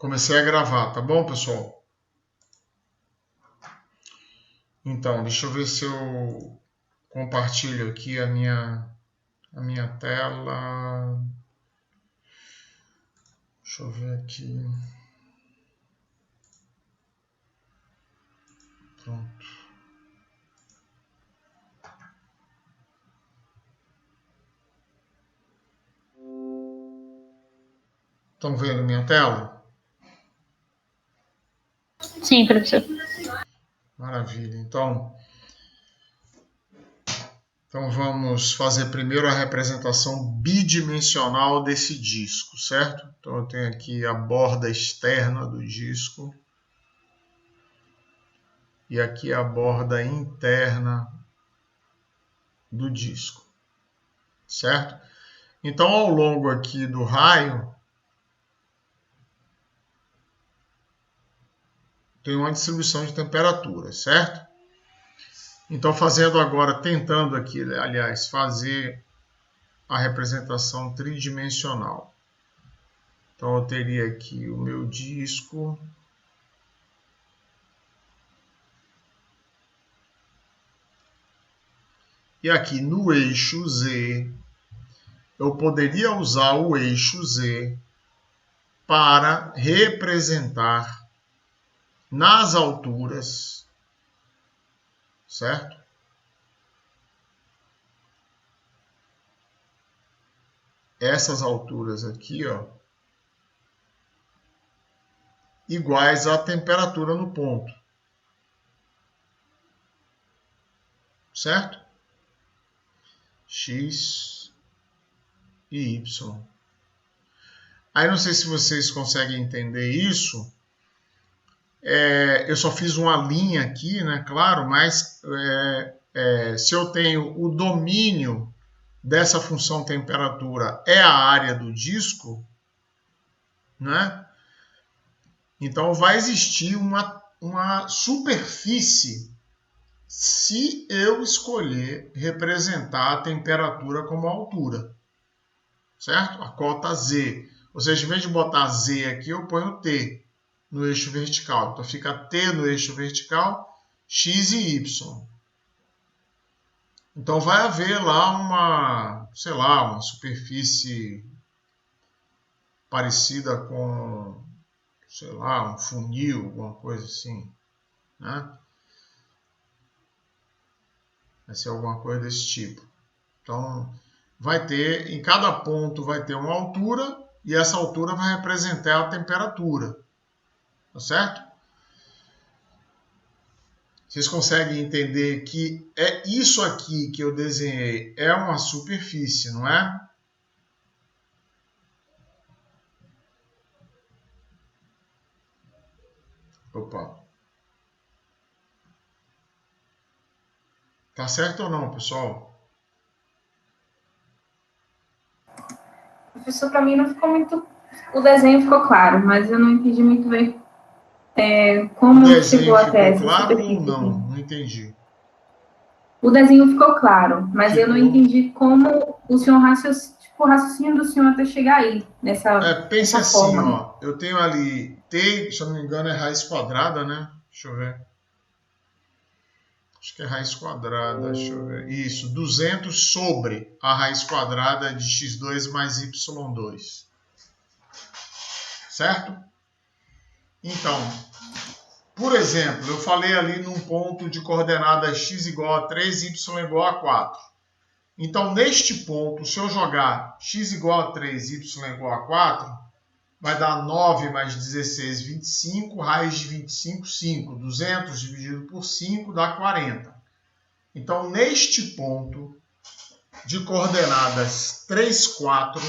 Comecei a gravar, tá bom, pessoal? Então, deixa eu ver se eu compartilho aqui a minha tela. Deixa eu ver aqui. Pronto. Estão vendo minha tela? Sim, professor. Maravilha. Então vamos fazer primeiro a representação bidimensional desse disco, certo? Então eu tenho aqui a borda externa do disco e aqui a borda interna do disco, certo? Então ao longo aqui do raio tem uma distribuição de temperatura, certo? Então fazendo agora, tentando aqui, aliás, fazer a representação tridimensional. Então eu teria aqui o meu disco. E aqui no eixo Z, eu poderia usar o eixo Z para representar nas alturas, certo? Essas alturas aqui, ó, iguais à temperatura no ponto, certo? X e Y. Aí não sei se vocês conseguem entender isso. Eu só fiz uma linha aqui, né? Claro, mas se eu tenho o domínio dessa função temperatura é a área do disco, né? Então vai existir uma superfície se eu escolher representar a temperatura como altura, certo? A cota Z. Ou seja, em vez de botar Z aqui, eu ponho T no eixo vertical. Então fica T no eixo vertical, X e Y. Então vai haver lá uma superfície parecida com, sei lá, um funil, alguma coisa assim, né? Vai ser alguma coisa desse tipo. Então vai ter, em cada ponto vai ter uma altura e essa altura vai representar a temperatura, tá certo? Vocês conseguem entender que é isso aqui que eu desenhei é uma superfície, não é? Opa. Tá certo ou não, pessoal? Professor, para mim não ficou muito... O desenho ficou claro, mas eu não entendi muito bem como O desenho chegou até ficou essa claro ou superfície não? aqui. Não entendi. O desenho ficou claro, mas eu não Ficou. entendi como o senhor o raciocínio do senhor até chegar aí, Pense nessa assim, forma aí. ó. Eu tenho ali T, se eu não me engano, é raiz quadrada, né? Deixa eu ver. Acho que é raiz quadrada, deixa eu ver. Isso, 200 sobre a raiz quadrada de x2 mais y2. Certo? Então, por exemplo, eu falei ali num ponto de coordenadas x igual a 3, y igual a 4. Então, neste ponto, se eu jogar x igual a 3, y igual a 4, vai dar 9 mais 16, 25, raiz de 25, 5. 200 dividido por 5 dá 40. Então, neste ponto de coordenadas 3, 4,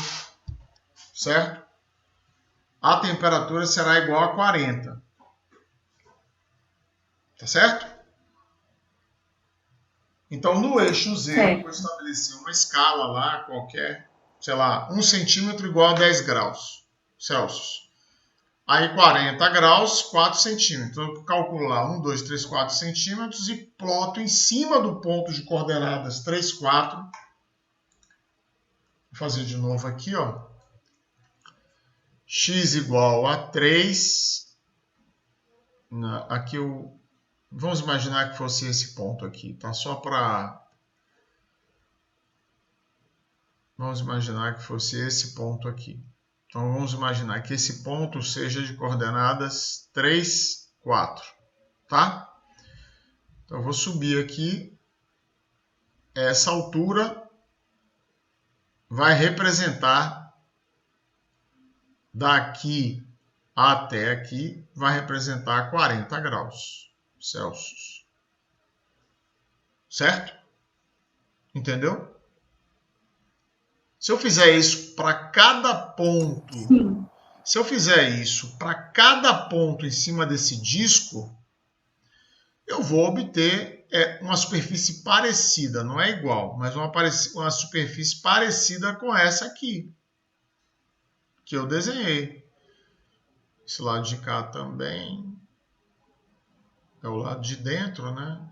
certo? A temperatura será igual a 40. Tá certo? Então, no eixo Z, eu vou estabelecer uma escala lá, qualquer, sei lá, 1 centímetro igual a 10 graus Celsius. Aí 40 graus, 4 centímetros. Então eu calculo lá 1, 2, 3, 4 centímetros e ploto em cima do ponto de coordenadas 3, 4. Vou fazer de novo aqui, ó. x igual a 3. Aqui vamos imaginar que fosse esse ponto aqui, tá? Só para... Vamos imaginar que fosse esse ponto aqui. Então, vamos imaginar que esse ponto seja de coordenadas 3, 4, tá? Então, eu vou subir aqui. Essa altura vai representar daqui até aqui, vai representar 40 graus Celsius. Certo? Entendeu? Se eu fizer isso para cada ponto, Sim. Se eu fizer isso para cada ponto em cima desse disco, eu vou obter uma superfície parecida, não é igual, mas uma superfície parecida com essa aqui, que eu desenhei. Esse lado de cá também é o lado de dentro, né?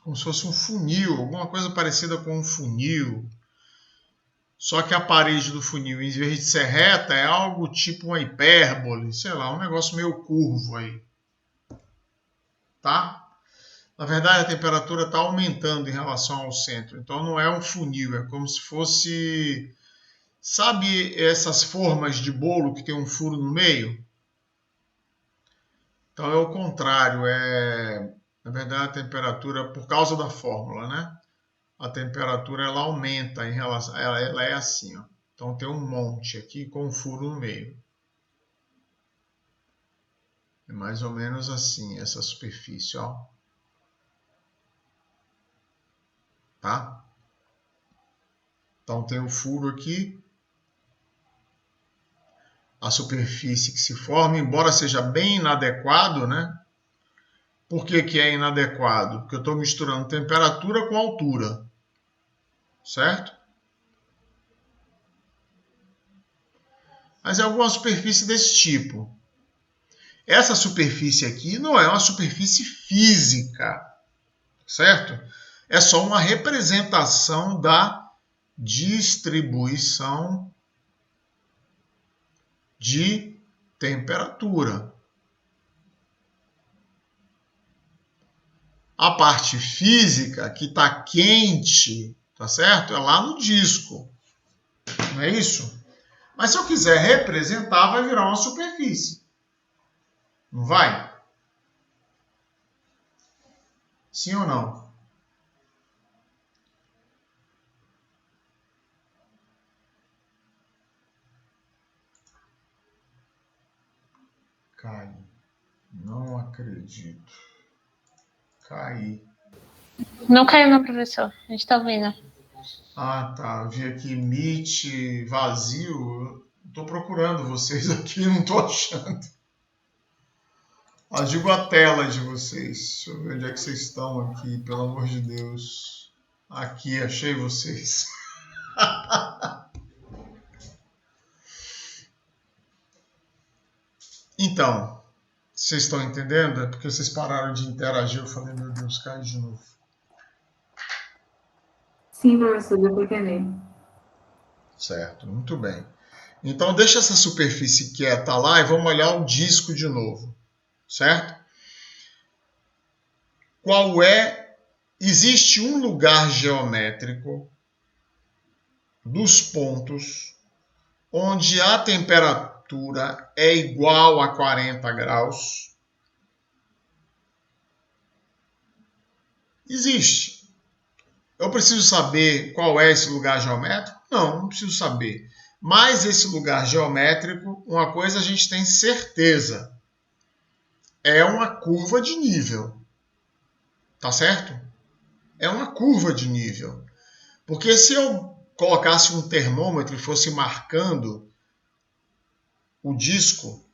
Como se fosse um funil, alguma coisa parecida com um funil. Só que a parede do funil, em vez de ser reta, é algo tipo uma hipérbole, sei lá, um negócio meio curvo aí. Tá? Na verdade, a temperatura está aumentando em relação ao centro. Então, não é um funil, é como se fosse... Sabe essas formas de bolo que tem um furo no meio? Então, é o contrário. Na verdade, a temperatura, por causa da fórmula, né? A temperatura ela aumenta em relação... Ela é assim, ó. Então, tem um monte aqui com um furo no meio. É mais ou menos assim, essa superfície, ó. Tá? Então, tem um furo aqui. A superfície que se forma, embora seja bem inadequado, né? Por que que é inadequado? Porque eu estou misturando temperatura com altura, certo? Mas é alguma superfície desse tipo. Essa superfície aqui não é uma superfície física, certo? É só uma representação da distribuição de temperatura. A parte física, que está quente, tá certo? É lá no disco, não é isso? Mas se eu quiser representar, vai virar uma superfície. Não vai? Sim ou não? Cai. Não acredito. Caí. Não caiu não, professor. A gente tá ouvindo. Ah, tá. Vi aqui Meet vazio. Estou procurando vocês aqui, não estou achando. Ah, digo a tela de vocês. Deixa eu ver onde é que vocês estão aqui, pelo amor de Deus. Aqui, achei vocês. Então, vocês estão entendendo? É porque vocês pararam de interagir. Eu falei, meu Deus, cai de novo. Sim, professor, deu para entender. Certo, muito bem. Então, deixa essa superfície quieta lá e vamos olhar o disco de novo. Certo? Qual é? Existe um lugar geométrico dos pontos onde a temperatura é igual a 40 graus? Existe. Eu preciso saber qual é esse lugar geométrico? Não preciso saber. Mas esse lugar geométrico, uma coisa a gente tem certeza. É uma curva de nível. Tá certo? É uma curva de nível. Porque se eu colocasse um termômetro e fosse marcando o disco,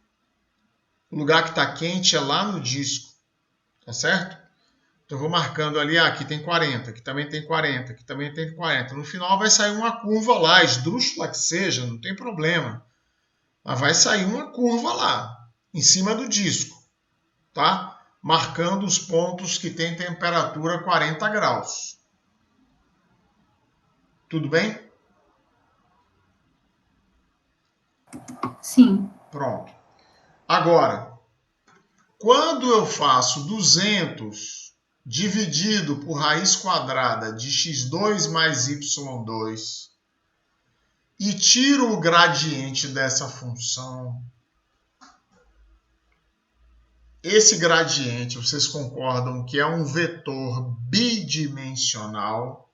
o lugar que está quente é lá no disco. Tá certo? Então eu vou marcando ali, aqui tem 40, aqui também tem 40, aqui também tem 40. No final vai sair uma curva lá, esdrúxula que seja, não tem problema. Mas vai sair uma curva lá, em cima do disco. Tá? marcando os pontos que têm temperatura 40 graus. Tudo bem? Sim. Pronto. Agora, quando eu faço 200 dividido por raiz quadrada de x2 mais y2 e tiro o gradiente dessa função, esse gradiente, vocês concordam que é um vetor bidimensional?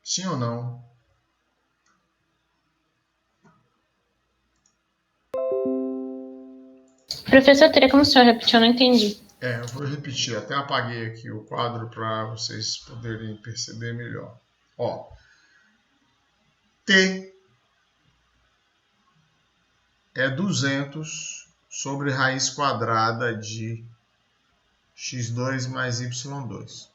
Sim ou não? Professor, teria como o senhor repetir? Eu não entendi. Eu vou repetir. Até apaguei aqui o quadro para vocês poderem perceber melhor. Ó, T é 200 sobre raiz quadrada de x2 mais y2.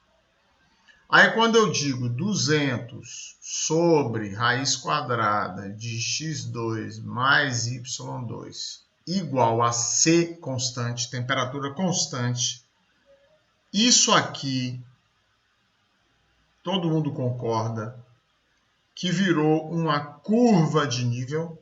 Aí, quando eu digo 200 sobre raiz quadrada de x2 mais y2 igual a C constante, temperatura constante, isso aqui, todo mundo concorda, que virou uma curva de nível.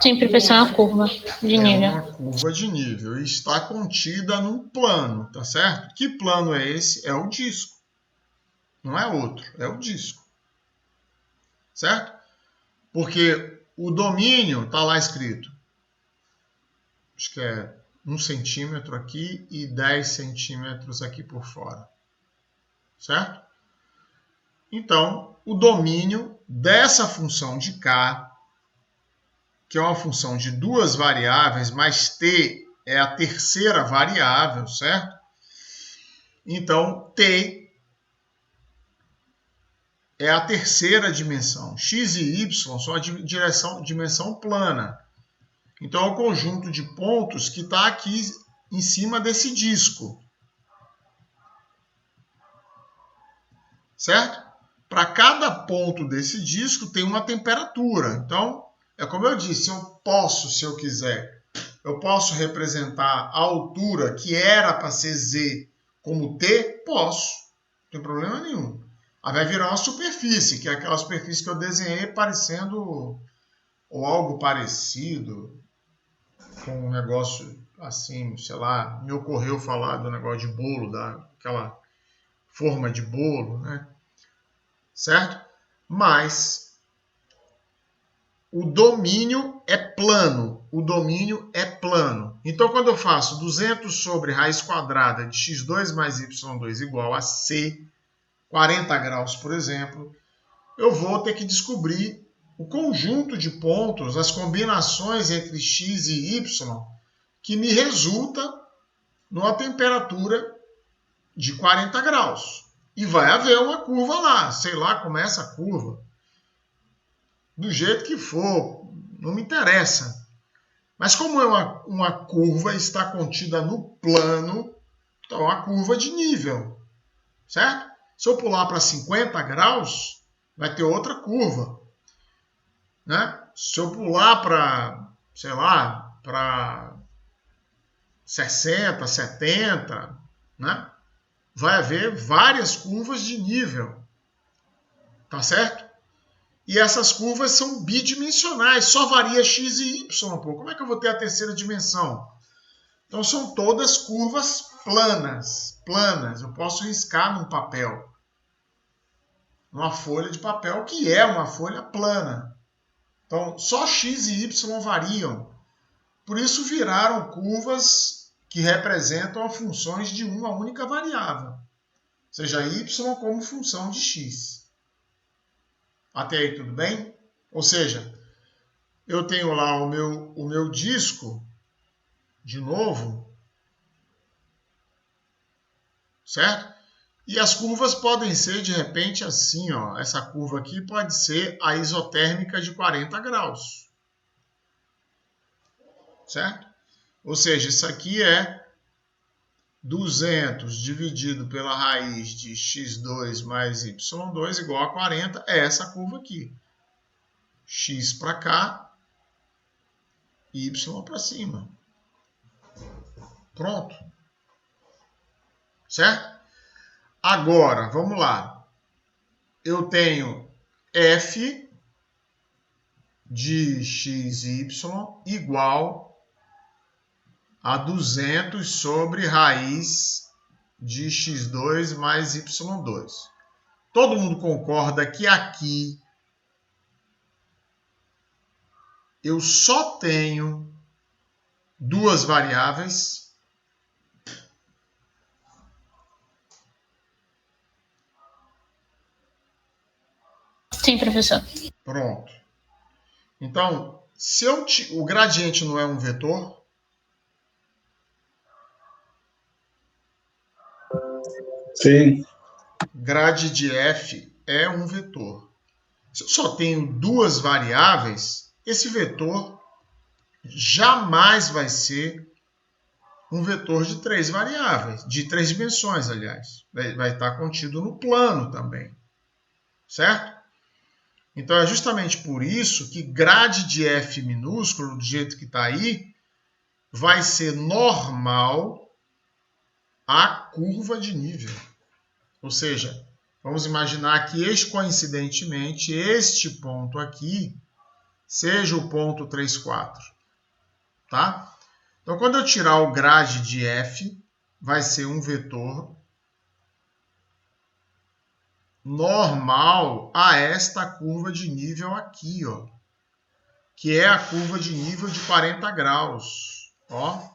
Sim, professor, é uma curva de nível. É uma curva de nível e está contida num plano, tá certo? Que plano é esse? É o disco. Não é outro, é o disco. Certo? Porque o domínio está lá escrito. Acho que é 1 centímetro aqui e 10 centímetros aqui por fora. Certo? Então, o domínio dessa função de K, que é uma função de duas variáveis, mas T é a terceira variável, certo? Então, T é a terceira dimensão. X e Y são a dimensão plana. Então, é o conjunto de pontos que está aqui em cima desse disco. Certo? Para cada ponto desse disco tem uma temperatura. Então, é como eu disse, eu posso, se eu quiser, eu posso representar a altura que era para ser Z como T? Posso. Não tem problema nenhum. Aí vai virar uma superfície, que é aquela superfície que eu desenhei parecendo, ou algo parecido, com um negócio assim, sei lá, me ocorreu falar do negócio de bolo, daquela forma de bolo, né? Certo? Mas o domínio é plano. O domínio é plano. Então, quando eu faço 200 sobre raiz quadrada de x2 mais y2 igual a C, 40 graus, por exemplo, eu vou ter que descobrir o conjunto de pontos, as combinações entre x e y, que me resulta numa temperatura de 40 graus. E vai haver uma curva lá, sei lá como é essa curva. Do jeito que for, não me interessa. Mas como é uma curva, está contida no plano, então é uma curva de nível, certo? Se eu pular para 50 graus, vai ter outra curva, né? Se eu pular para, sei lá, para 60, 70, né? Vai haver várias curvas de nível, tá certo? E essas curvas são bidimensionais, só varia x e y, pô. Como é que eu vou ter a terceira dimensão? Então são todas curvas planas, eu posso riscar num papel, numa folha de papel que é uma folha plana. Então só x e y variam, por isso viraram curvas que representam as funções de uma única variável, seja y como função de x. Até aí tudo bem? Ou seja, eu tenho lá o meu disco, de novo, certo? E as curvas podem ser, de repente, assim, ó. Essa curva aqui pode ser a isotérmica de 40 graus. Certo? Ou seja, isso aqui é 200 dividido pela raiz de x2 mais y2 igual a 40. É essa curva aqui. X para cá, y para cima. Pronto. Certo? Agora, vamos lá. Eu tenho f de xy igual a 200 sobre raiz de x2 mais y2. Todo mundo concorda que aqui eu só tenho duas variáveis? Sim, professor. Pronto. Então, se o gradiente não é um vetor, sim, grade de f é um vetor. Se eu só tenho duas variáveis, esse vetor jamais vai ser um vetor de três variáveis, de três dimensões, aliás. Vai estar contido no plano também. Certo? Então, é justamente por isso que grade de f minúsculo, do jeito que está aí, vai ser normal à curva de nível. Ou seja, vamos imaginar que, coincidentemente, este ponto aqui seja o ponto 3, 4. Tá? Então, quando eu tirar o grade de f, vai ser um vetor normal a esta curva de nível aqui, ó, que é a curva de nível de 40 graus. Ó,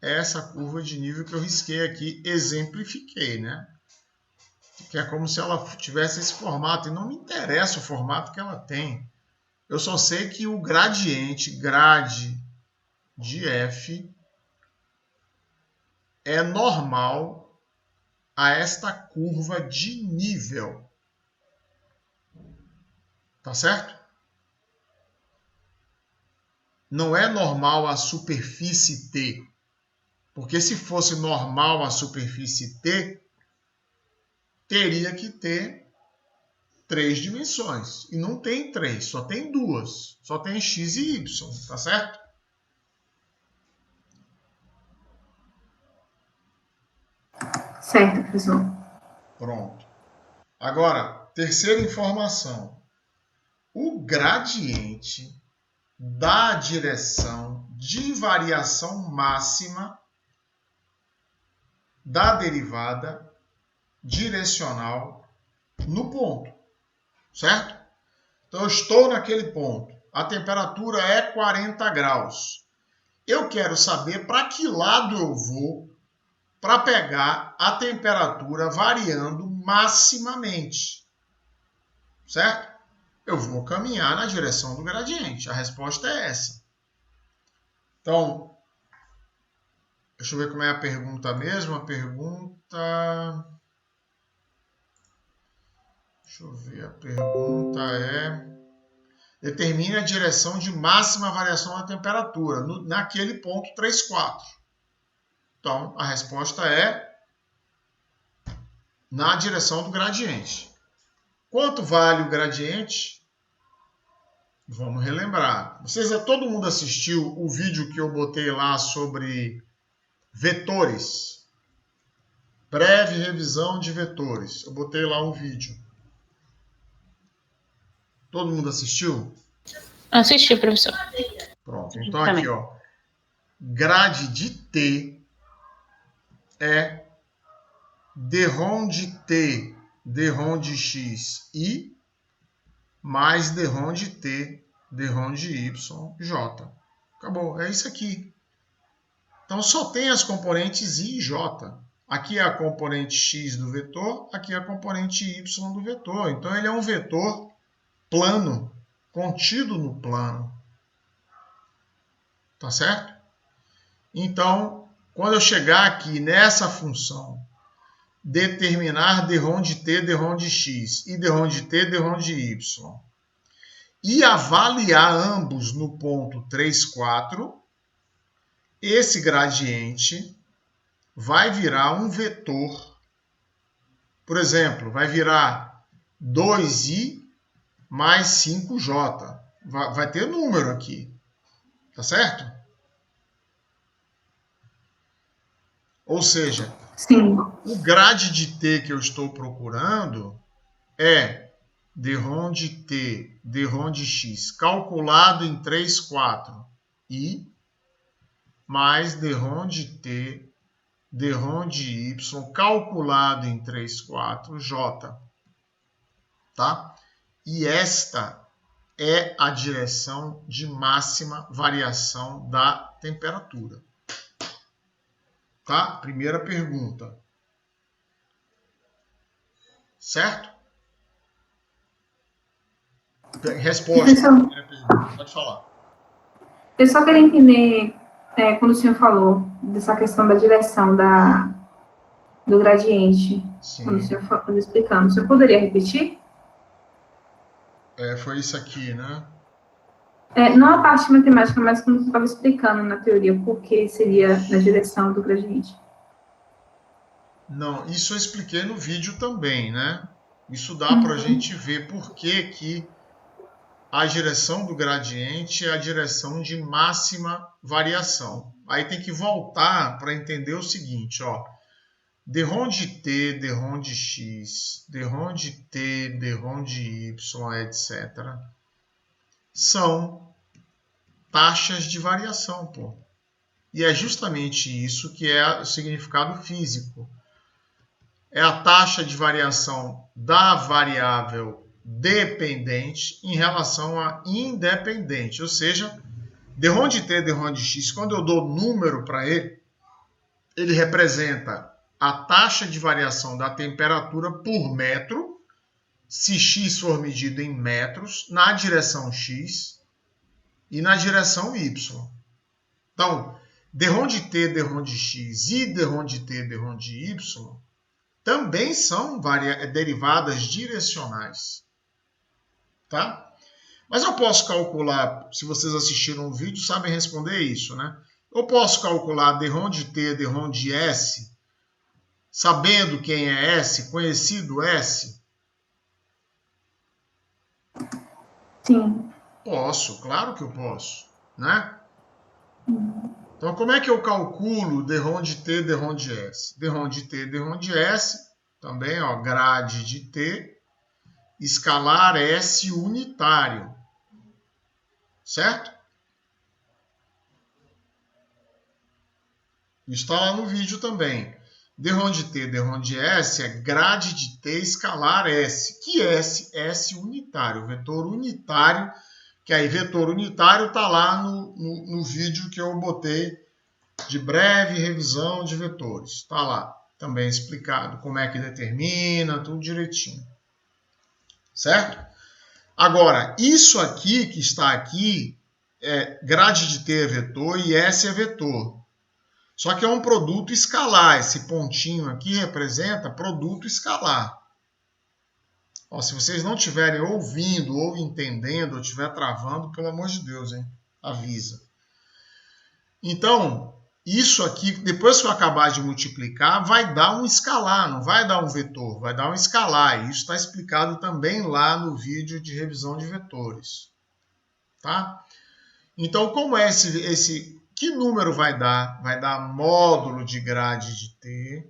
essa curva de nível que eu risquei aqui, exemplifiquei, né? Que é como se ela tivesse esse formato, e não me interessa o formato que ela tem. Eu só sei que o gradiente, grade de f, é normal a esta curva de nível. Tá certo? Não é normal a superfície T. Porque se fosse normal a superfície T, teria que ter três dimensões. E não tem três, só tem duas. Só tem x e y, tá certo? Certo, professor. Pronto. Agora, terceira informação. O gradiente da direção de variação máxima da derivada direcional no ponto, certo? Então, eu estou naquele ponto. A temperatura é 40 graus. Eu quero saber para que lado eu vou para pegar a temperatura variando maximamente, certo? Eu vou caminhar na direção do gradiente. A resposta é essa. Então, deixa eu ver como é a pergunta mesmo. A pergunta... Deixa eu ver. A pergunta é... Determine a direção de máxima variação da temperatura naquele ponto 3, 4. Então, a resposta é na direção do gradiente. Quanto vale o gradiente? Vamos relembrar. Todo mundo assistiu o vídeo que eu botei lá sobre vetores? Breve revisão de vetores. Eu botei lá um vídeo. Todo mundo assistiu? Assisti, professor. Pronto. Então aqui, ó. Grade de T é d-ROM de T, d-ROM de X, I, mais d-ROM de T, d-ROM de Y, J. Acabou. É isso aqui. Então, só tem as componentes I e J. Aqui é a componente X do vetor, aqui é a componente Y do vetor. Então, ele é um vetor plano, contido no plano. Tá certo? Então, quando eu chegar aqui nessa função determinar derrom de t, derrom de x e derrom de t, derrom de y e avaliar ambos no ponto 3, 4, esse gradiente vai virar um vetor. Por exemplo, vai virar 2i mais 5j. Vai ter número aqui. Tá certo? Ou seja, Sim. o grade de t que eu estou procurando é derrom de t, derrom de x, calculado em 3, 4, i, mais derrom de t, derrom de y, calculado em 3, 4, j. Tá? E esta é a direção de máxima variação da temperatura. Tá? Primeira pergunta. Certo? Resposta. Primeira pergunta. Pode falar. Eu só queria entender, quando o senhor falou dessa questão da direção do gradiente, Sim. quando o senhor foi explicando, o senhor poderia repetir? Foi isso aqui, né? Não a parte matemática, mas como você estava explicando na teoria, por que seria na direção do gradiente. Não, isso eu expliquei no vídeo também, né? Isso dá para a gente ver por que a direção do gradiente é a direção de máxima variação. Aí tem que voltar para entender o seguinte, ó. Derrom de t, derrom de x, derrom de t, derrom de y, etc. são taxas de variação, pô. E é justamente isso que é o significado físico. É a taxa de variação da variável dependente em relação à independente. Ou seja, derrom de t, derrom de x, quando eu dou número para ele, ele representa a taxa de variação da temperatura por metro, se x for medido em metros, na direção x e na direção y. Então, derrom de t, derrom de x e derrom de t, derrom de y também são derivadas direcionais. Tá? Mas eu posso calcular, se vocês assistiram o vídeo, sabem responder isso, né? Eu posso calcular derrom de t, derrom de s, sabendo quem é s, conhecido s? Sim. Posso, claro que eu posso, né? Então, como é que eu calculo derrom de t, derrom de s? Derrom de t, derrom de s, também, ó, grade de t, escalar s unitário, certo? Está lá no vídeo também. Derrom de t, derrom de s é grade de t escalar s. Que s? S unitário, vetor unitário. Que aí vetor unitário está lá no vídeo que eu botei de breve revisão de vetores. Está lá também explicado como é que determina, tudo direitinho. Certo? Agora, isso aqui que está aqui, grade de t é vetor e s é vetor. Só que é um produto escalar. Esse pontinho aqui representa produto escalar. Ó, se vocês não estiverem ouvindo ou entendendo, ou estiver travando, pelo amor de Deus, hein? Avisa. Então, isso aqui, depois que eu acabar de multiplicar, vai dar um escalar, não vai dar um vetor, vai dar um escalar. E isso está explicado também lá no vídeo de revisão de vetores. Tá? Então, como é que número vai dar? Vai dar módulo de grade de t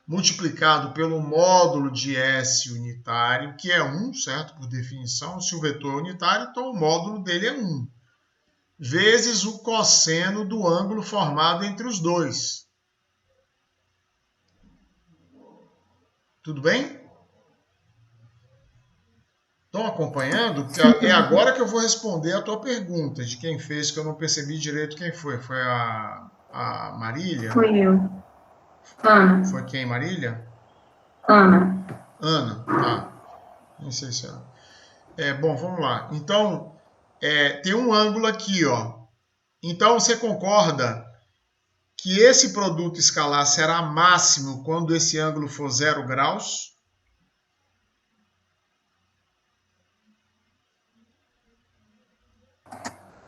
multiplicado pelo módulo de S unitário, que é 1, certo? Por definição, se o vetor é unitário, então o módulo dele é 1, vezes o cosseno do ângulo formado entre os dois. Tudo bem? Estão acompanhando? É agora que eu vou responder a tua pergunta, de quem fez, que eu não percebi direito quem foi. Foi a Marília? Foi eu. Ana. Foi quem, Marília? Ana. Ana, tá. Não sei se é. Bom, vamos lá. Então, tem um ângulo aqui, ó. Então, você concorda que esse produto escalar será máximo quando esse ângulo for 0 graus?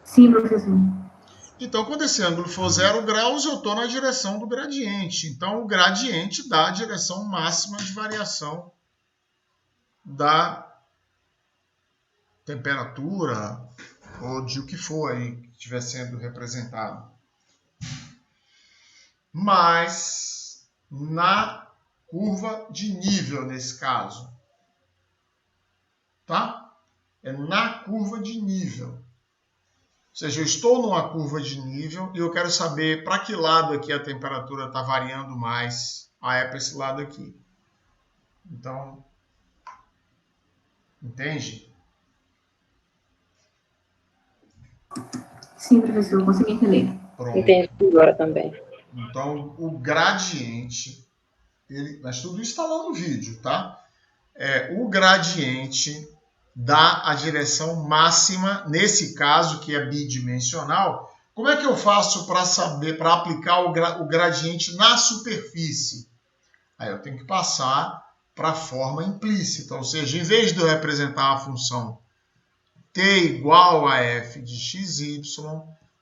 Sim, professor. Então, quando esse ângulo for 0 graus, eu estou na direção do gradiente. Então, o gradiente dá a direção máxima de variação da temperatura ou de o que for aí que estiver sendo representado. Mas na curva de nível, nesse caso. Tá? É na curva de nível. Ou seja, eu estou numa curva de nível e eu quero saber para que lado aqui a temperatura está variando mais. Ah, é para esse lado aqui. Então, entende? Sim, professor, eu consegui entender. Pronto. Entendi agora também. Então, o gradiente, mas tudo isso está lá no vídeo, tá? O gradiente dá a direção máxima, nesse caso, que é bidimensional. Como é que eu faço para saber, para aplicar o gradiente na superfície? Aí eu tenho que passar para a forma implícita, ou seja, em vez de eu representar a função t igual a f de xy,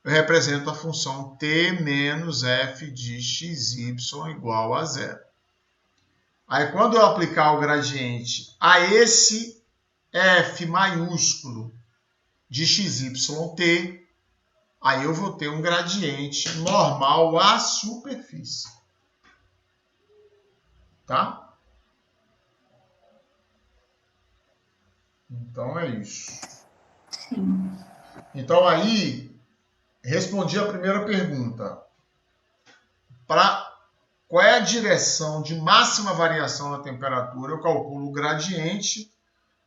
eu represento a função t menos f de xy igual a 0. Aí, quando eu aplicar o gradiente a esse f maiúsculo de xyt, aí eu vou ter um gradiente normal à superfície. Tá? Então, é isso. Sim. Então, aí, respondi a primeira pergunta. Qual é a direção de máxima variação da temperatura? Eu calculo o gradiente,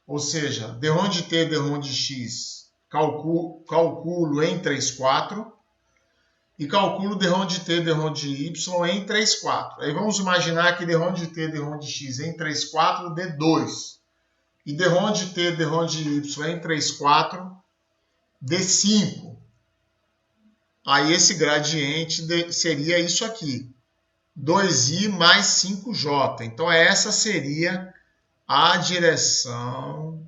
ou seja, d de t, d de x, calculo em 3,4 e calculo d de t, d de y em 3,4. Aí vamos imaginar que d de t, d de x em 3,4 dê 2. E d de t, d de y em 3,4 dê 5. Aí esse gradiente seria isso aqui. 2i mais 5j. Então, essa seria a direção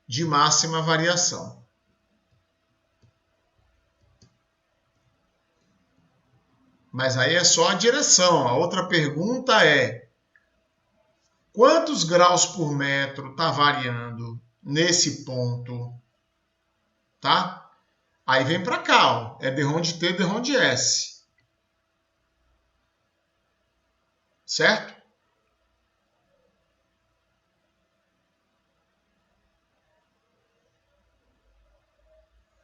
de máxima variação. Mas aí é só a direção. A outra pergunta é: quantos graus por metro está variando nesse ponto? Tá? Aí vem para cá, ó. É d de t, d de s. Certo?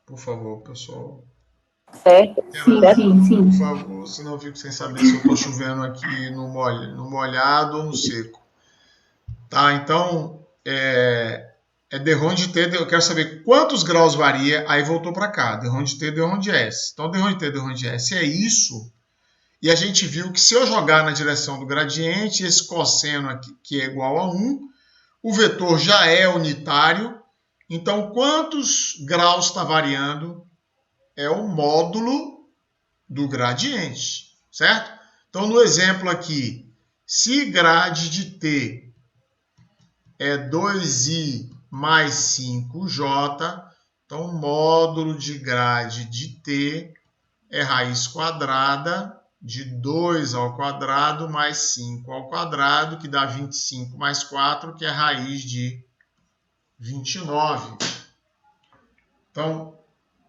Por favor, pessoal. Certo? Sim. Por favor, senão eu fico sem saber se eu estou chovendo aqui no molhado ou no seco. Tá, então, d de t, eu quero saber quantos graus varia, aí voltou para cá, d de t, d de s. Então, d de t, d de s é isso. E a gente viu que se eu jogar na direção do gradiente, esse cosseno aqui, que é igual a 1, o vetor já é unitário. Então, quantos graus está variando? É o módulo do gradiente, certo? Então, no exemplo aqui, se grade de t é 2i mais 5j, então o módulo de grade de t é raiz quadrada de 2 ao quadrado mais 5 ao quadrado, que dá 25 mais 4, que é raiz de 29. Então,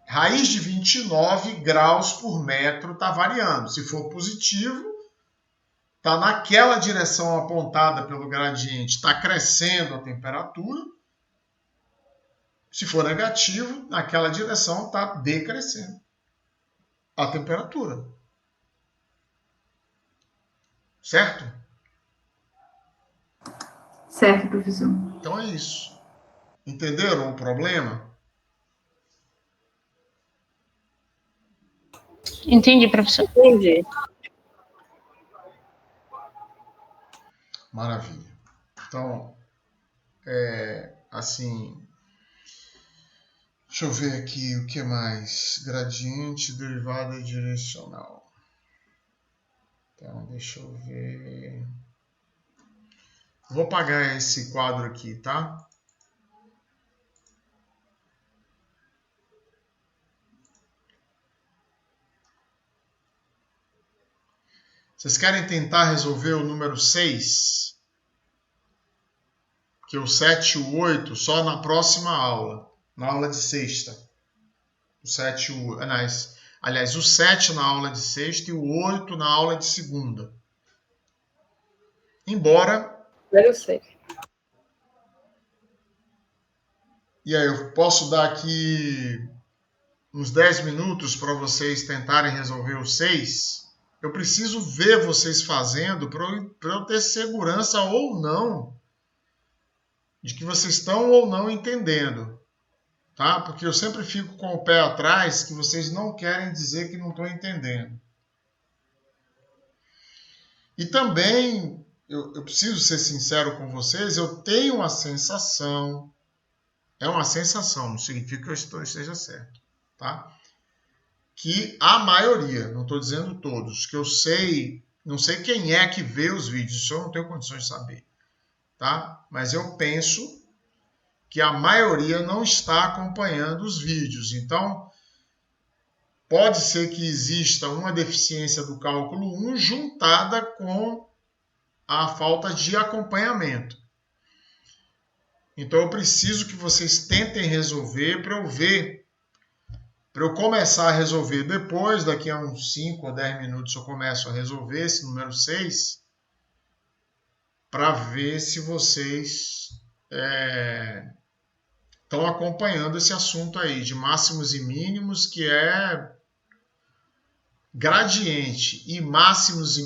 raiz de 29 graus por metro está variando. Se for positivo, está naquela direção apontada pelo gradiente, está crescendo a temperatura. Se for negativo, naquela direção está decrescendo a temperatura. Certo? Certo, professor. Então é isso. Entenderam o problema? Entendi, professor. Entendi. Maravilha. Então, assim, deixa eu ver aqui o que mais. Gradiente, derivada direcional. Então, deixa eu ver. Vou apagar esse quadro aqui, tá? Vocês querem tentar resolver o número 6? Que o 7 e o 8 só na próxima aula. Na aula de sexta. O 7 e o 8. Aliás, o 7 na aula de sexta e o 8 na aula de segunda. Embora... Eu sei. E aí, eu posso dar aqui uns 10 minutos para vocês tentarem resolver o 6. Eu preciso ver vocês fazendo para eu ter segurança ou não de que vocês estão ou não entendendo. Tá? Porque eu sempre fico com o pé atrás que vocês não querem dizer que não estão entendendo. E também, eu preciso ser sincero com vocês, eu tenho uma sensação, é uma sensação, não significa que eu esteja certo, tá? Que a maioria, não estou dizendo todos, que eu sei, não sei quem é que vê os vídeos, isso eu não tenho condições de saber, tá? Mas eu penso que a maioria não está acompanhando os vídeos. Então, pode ser que exista uma deficiência do cálculo 1 juntada com a falta de acompanhamento. Então, eu preciso que vocês tentem resolver para eu ver, para eu começar a resolver depois, daqui a uns 5 ou 10 minutos eu começo a resolver esse número 6, para ver se vocês estão acompanhando esse assunto aí de máximos e mínimos, que é gradiente e máximos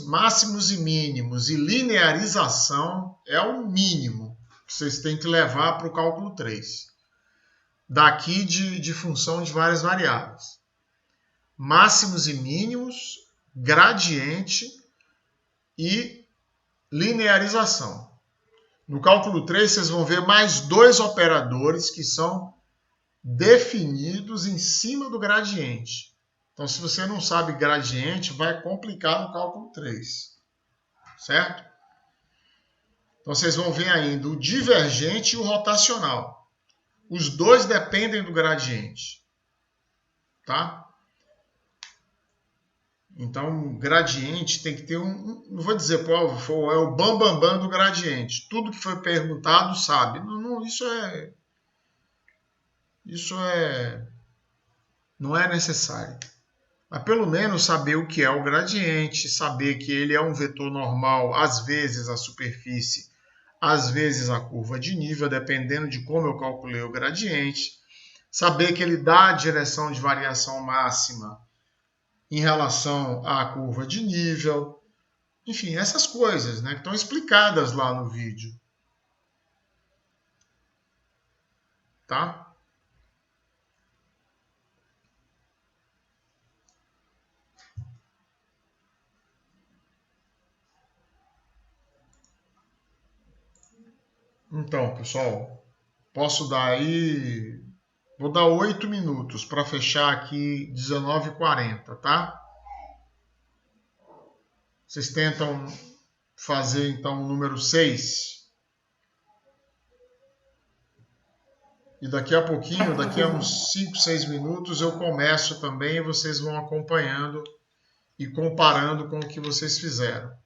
e mínimos e linearização é o mínimo que vocês têm que levar para o cálculo 3. Daqui de função de várias variáveis. Máximos e mínimos, gradiente e linearização. No cálculo 3, vocês vão ver mais 2 operadores que são definidos em cima do gradiente. Então, se você não sabe gradiente, vai complicar no cálculo 3. Certo? Então, vocês vão ver ainda o divergente e o rotacional. Os dois dependem do gradiente. Tá? Então, gradiente tem que ter não vou dizer, pô, é o bambambam do gradiente. Tudo que foi perguntado sabe. Não, não é necessário. Mas pelo menos saber o que é o gradiente, saber que ele é um vetor normal, às vezes a superfície, às vezes a curva de nível, dependendo de como eu calculei o gradiente. Saber que ele dá a direção de variação máxima em relação à curva de nível. Enfim, essas coisas, né, que estão explicadas lá no vídeo. Tá? Então, pessoal, posso dar aí... Vou dar 8 minutos para fechar aqui 19h40, tá? Vocês tentam fazer, então, o número 6. E daqui a pouquinho, daqui a uns 5, 6 minutos, eu começo também e vocês vão acompanhando e comparando com o que vocês fizeram.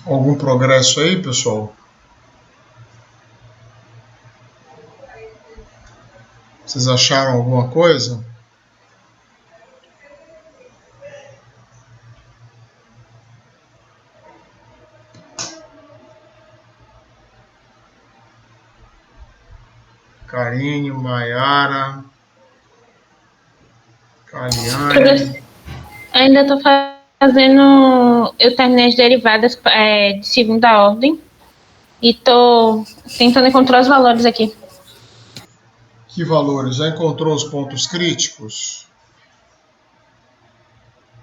Algum progresso aí, pessoal? Vocês acharam alguma coisa? Karine, Maiara, Kaliane. Ainda estou fazendo. Eu terminei as derivadas de segunda ordem e estou tentando encontrar os valores aqui. Que valores? Já encontrou os pontos críticos?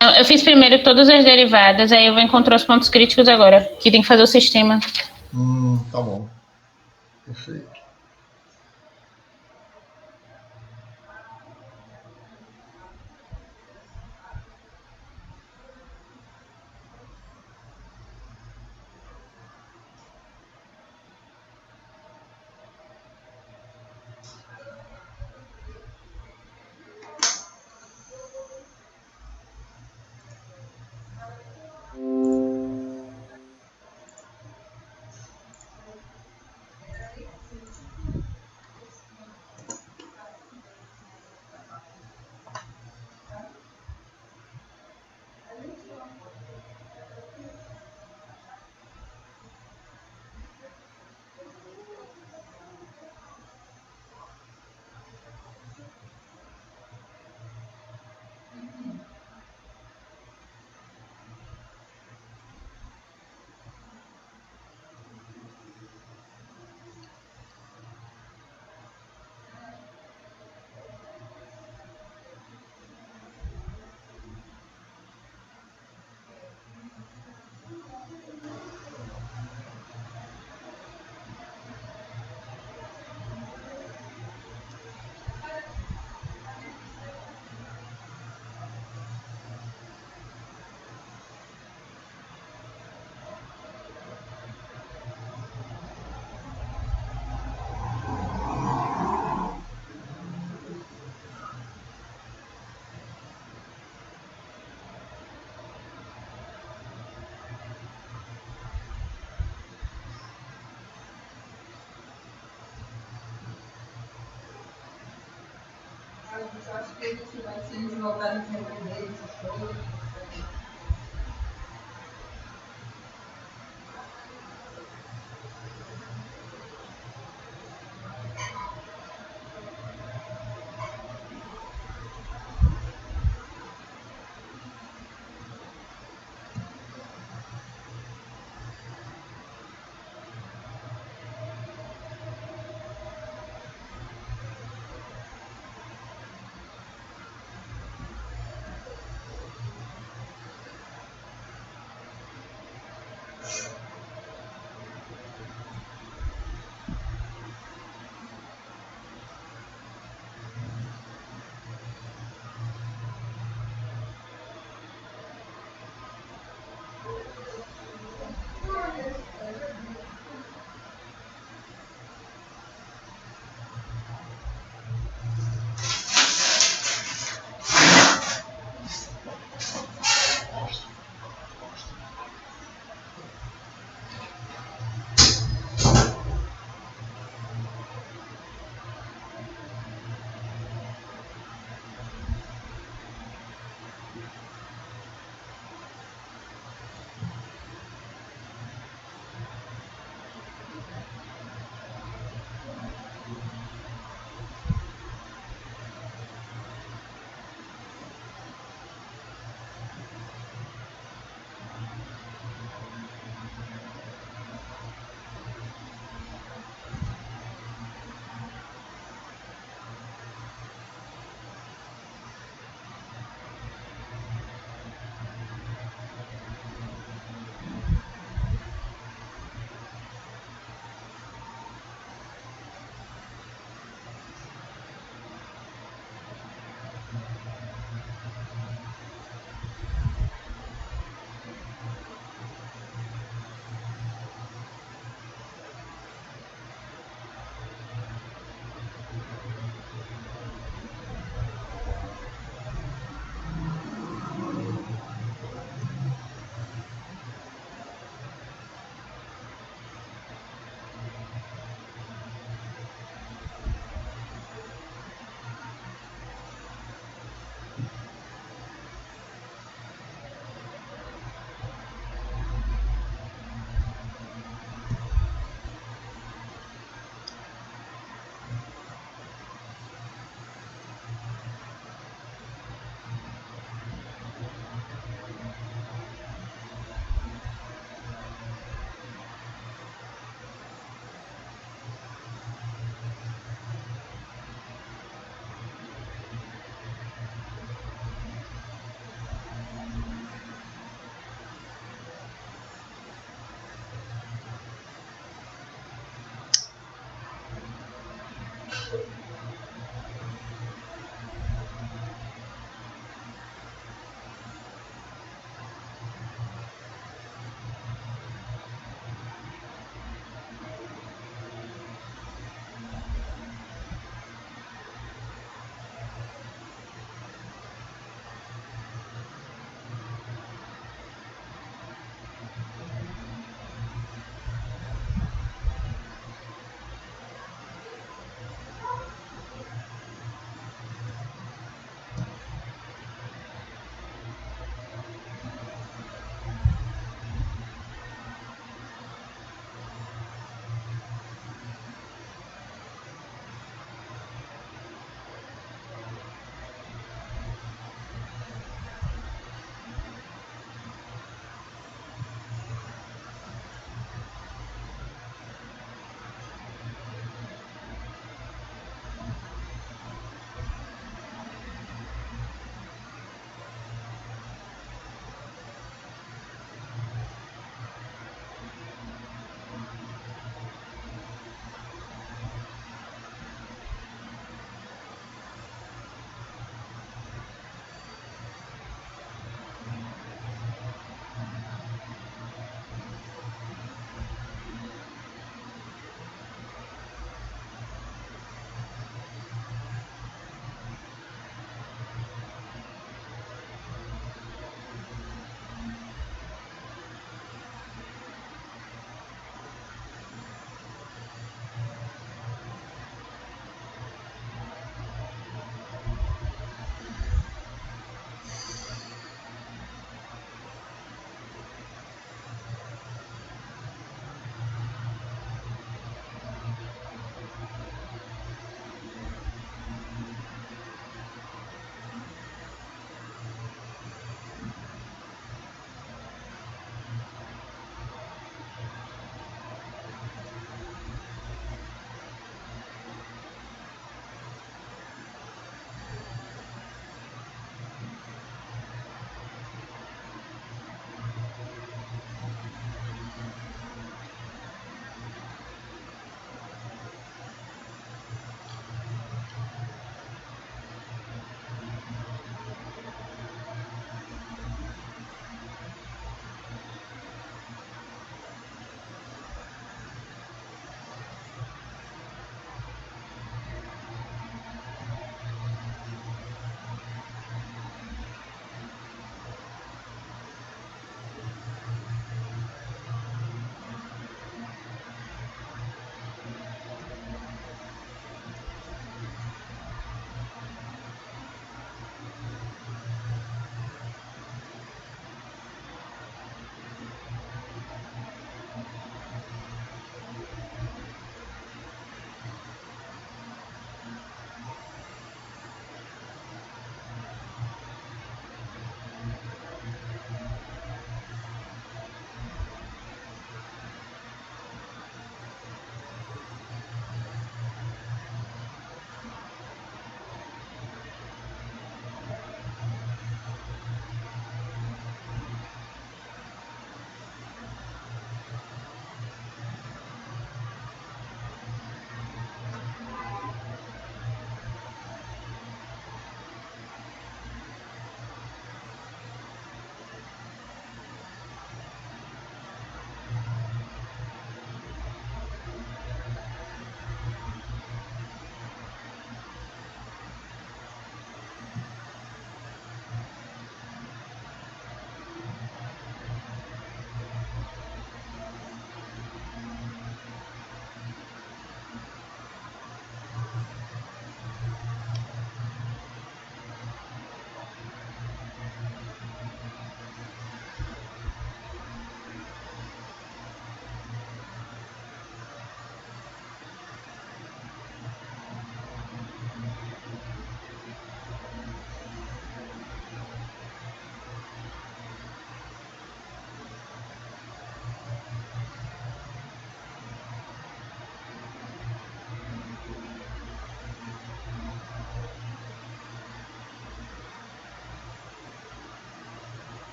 Eu fiz primeiro todas as derivadas, aí eu vou encontrar os pontos críticos agora, que tem que fazer o sistema. Tá bom. Perfeito. Acho que a gente vai se desenvolver no tempo essas coisas.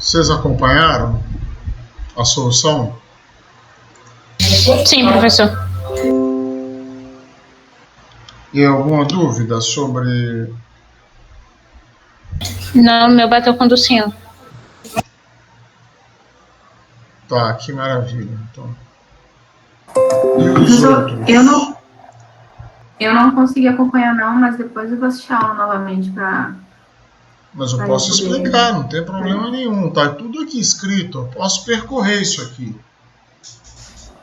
Vocês acompanharam a solução? Sim, professor. E alguma dúvida sobre... Não, meu bateu com o do senhor. Tá, que maravilha. Então. E os Professor, outros? eu não consegui acompanhar não, mas depois eu vou assistir a aula novamente para... Mas eu posso explicar, não tem problema nenhum. Tá tudo aqui escrito. Eu posso percorrer isso aqui.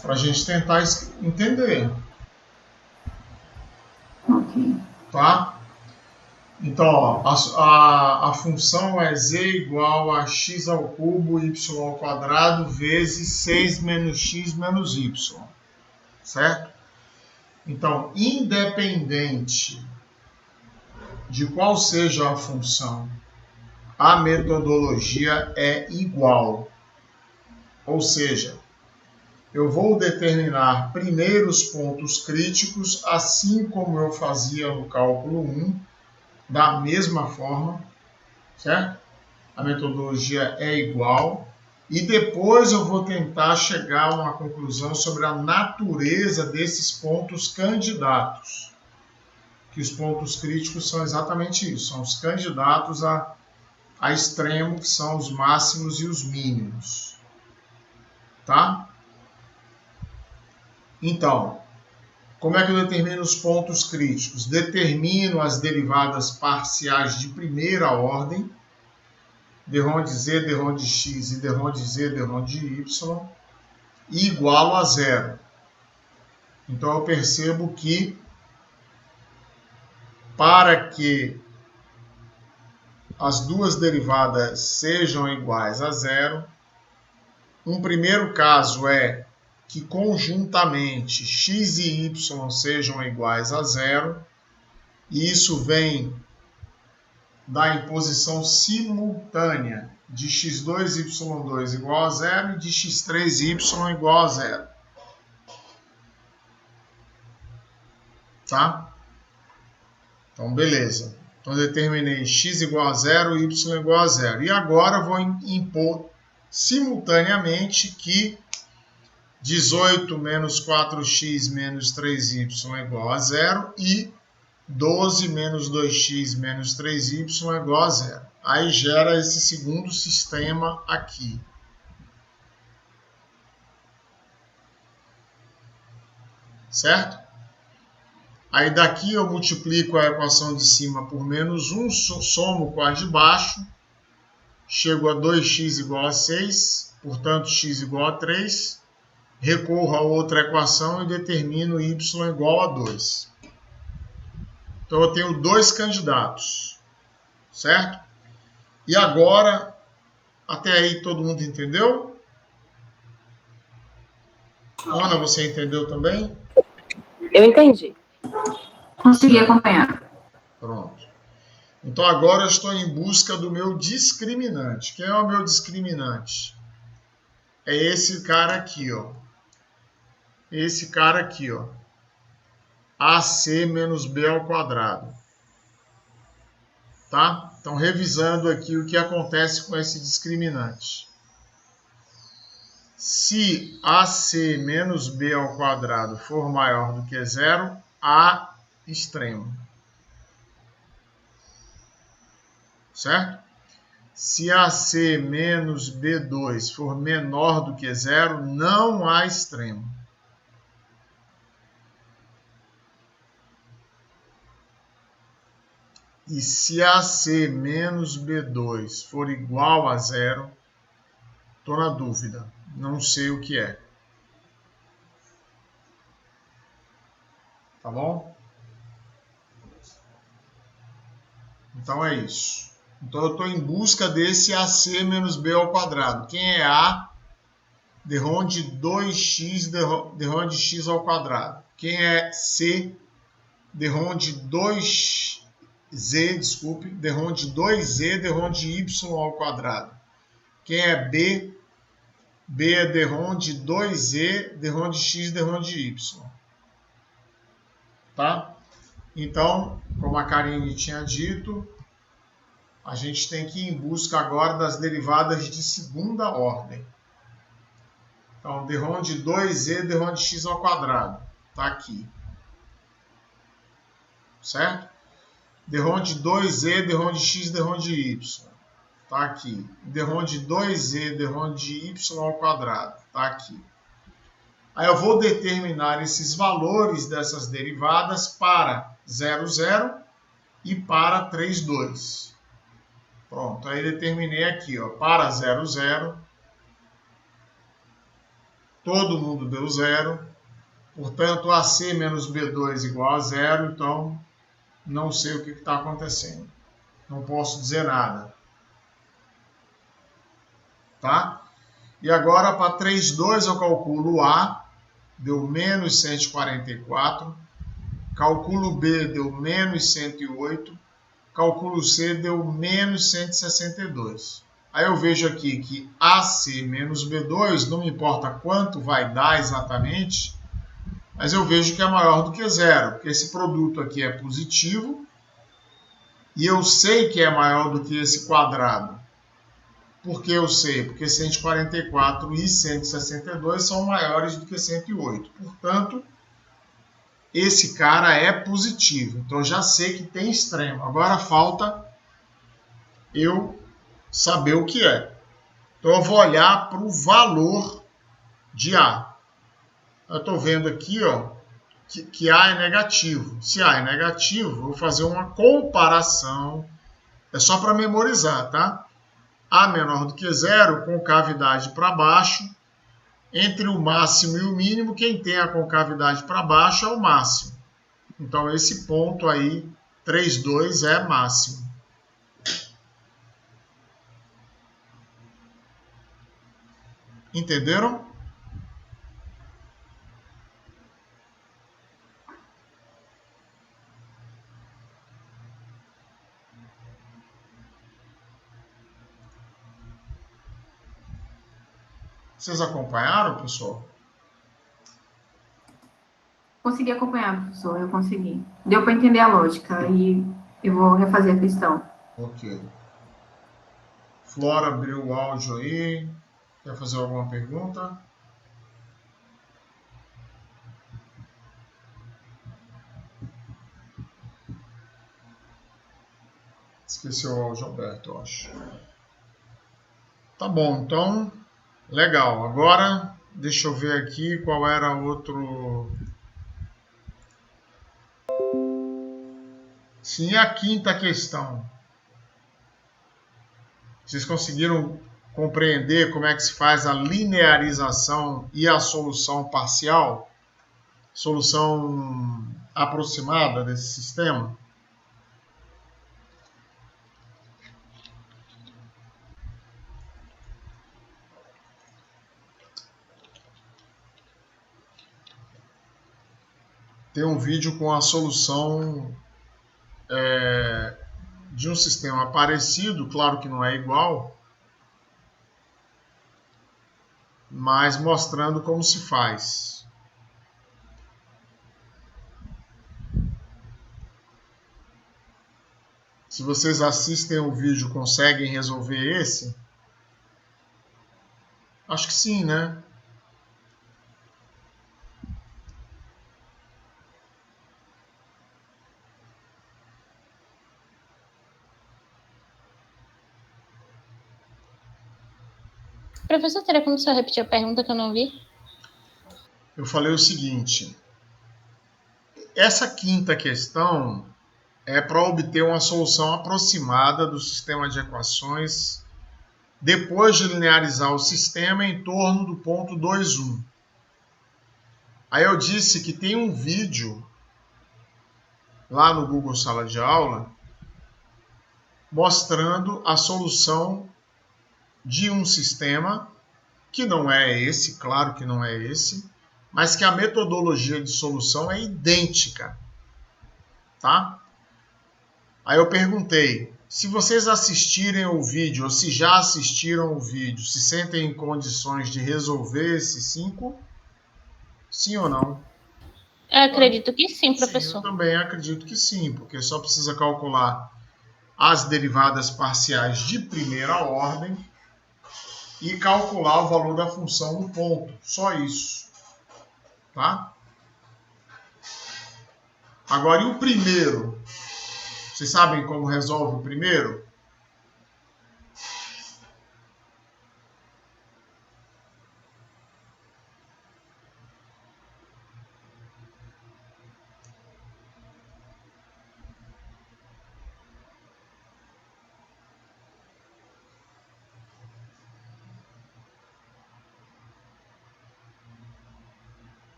Para a gente tentar entender. Ok. Tá? Então, ó, a função é z igual a x ao cubo y ao quadrado vezes 6 menos x menos y. Certo? Então, independente de qual seja a função, a metodologia é igual. Ou seja, eu vou determinar primeiro os pontos críticos, assim como eu fazia no cálculo 1, da mesma forma, certo? A metodologia é igual. E depois eu vou tentar chegar a uma conclusão sobre a natureza desses pontos candidatos. Que os pontos críticos são exatamente isso, são os candidatos a extremo, que são os máximos e os mínimos. Tá? Então, como é que eu determino os pontos críticos? Determino as derivadas parciais de primeira ordem, d de z, d de x e d de z, d de y, igual a zero. Então eu percebo que para que as duas derivadas sejam iguais a zero, um primeiro caso é que conjuntamente x e y sejam iguais a zero, e isso vem da imposição simultânea de x2, y2 igual a zero e de x3, y igual a zero. Tá? Então, beleza. Então, determinei x igual a zero e y igual a zero. E agora vou impor simultaneamente que 18 menos 4x menos 3y é igual a zero e 12 menos 2x menos 3y é igual a zero. Aí gera esse segundo sistema aqui. Certo? Aí daqui eu multiplico a equação de cima por menos 1, somo com a de baixo, chego a 2x igual a 6, portanto x igual a 3, recorro a outra equação e determino y igual a 2. Então eu tenho dois candidatos, certo? E agora, até aí todo mundo entendeu? Ana, você entendeu também? Eu entendi. Consegui acompanhar. Pronto. Então agora eu estou em busca do meu discriminante. Quem é o meu discriminante? É esse cara aqui, ó. Esse cara aqui, ó. AC menos B ao quadrado. Tá? Então, revisando aqui o que acontece com esse discriminante. Se AC menos B ao quadrado for maior do que zero, A extremo. Certo? Se AC menos B2 for menor do que zero, não há extremo. E se AC menos B2 for igual a zero, estou na dúvida, não sei o que é. Tá bom? Então é isso. Então eu estou em busca desse AC menos B ao quadrado. Quem é A? D de 2x, D de x ao quadrado. Quem é C? D de 2z, desculpe, D de 2z, D de y ao quadrado. Quem é B? B é D de 2z, D de x, D de y. Tá? Então, como a Karine tinha dito, A gente tem que ir em busca agora das derivadas de segunda ordem. Então, derrom de 2e, derrom de x ao quadrado. Está aqui. Certo? Derrom de 2e, derrom de x, derrom de y. Está aqui. Derrom de 2e, derrom de y ao quadrado. Está aqui. Aí eu vou determinar esses valores dessas derivadas para 0, 0 e para 3, 2. Pronto, aí determinei aqui, ó, para 0, 0. Todo mundo deu 0. Portanto, AC menos B2 igual a 0. Então, não sei o que está acontecendo. Não posso dizer nada. Tá? E agora, para 3, 2, eu calculo A. Deu menos 144. Calculo B, deu menos 108. Calculo C, deu menos 162. Aí eu vejo aqui que AC menos B2, não me importa quanto vai dar exatamente, mas eu vejo que é maior do que 0, porque esse produto aqui é positivo, e eu sei que é maior do que esse quadrado. Por que eu sei? Porque 144 e 162 são maiores do que 108. Portanto, esse cara é positivo. Então, já sei que tem extremo. Agora falta eu saber o que é. Então, eu vou olhar para o valor de A. Eu estou vendo aqui, ó, que A é negativo. Se A é negativo, eu vou fazer uma comparação. É só para memorizar, tá? A menor do que 0, concavidade para baixo. Entre o máximo e o mínimo, quem tem a concavidade para baixo é o máximo. Então, esse ponto aí, 3, 2, é máximo. Entenderam? Vocês acompanharam, pessoal? Consegui acompanhar, professor, eu consegui. Deu para entender a lógica e eu vou refazer a questão. Ok. Flora abriu o áudio aí. Quer fazer alguma pergunta? Esqueceu o áudio aberto, eu acho. Tá bom, então, legal. Agora, deixa eu ver aqui qual era outro... Sim, a quinta questão. Vocês conseguiram compreender como é que se faz a linearização e a solução parcial? Solução aproximada desse sistema? Tem um vídeo com a solução de um sistema parecido, claro que não é igual, mas mostrando como se faz. Se vocês assistem o vídeo, conseguem resolver esse? Acho que sim, né? Professor, teria como você repetir a pergunta que eu não vi? Eu falei o seguinte. Essa quinta questão é para obter uma solução aproximada do sistema de equações depois de linearizar o sistema em torno do ponto 2, 1. Aí eu disse que tem um vídeo lá no Google Sala de Aula mostrando a solução de um sistema que não é esse, claro que não é esse, mas que a metodologia de solução é idêntica, tá? Aí eu perguntei, se vocês assistirem o vídeo, ou se já assistiram o vídeo, se sentem em condições de resolver esses 5? Sim ou não? Eu acredito que sim, Sim, professor. eu também acredito que sim, porque só precisa calcular as derivadas parciais de primeira ordem e calcular o valor da função no ponto. Só isso. Tá? Agora, e o primeiro? Vocês sabem como resolve o primeiro?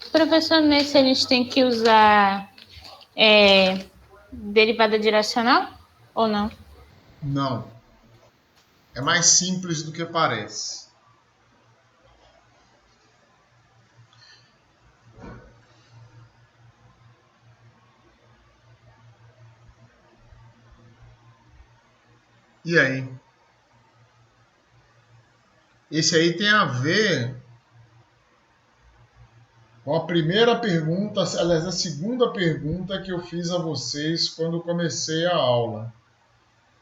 Professor, nesse a gente tem que usar derivada direcional ou não? Não. É mais simples do que parece. E aí? Esse aí tem a ver com a primeira pergunta, aliás, a segunda pergunta que eu fiz a vocês quando comecei a aula.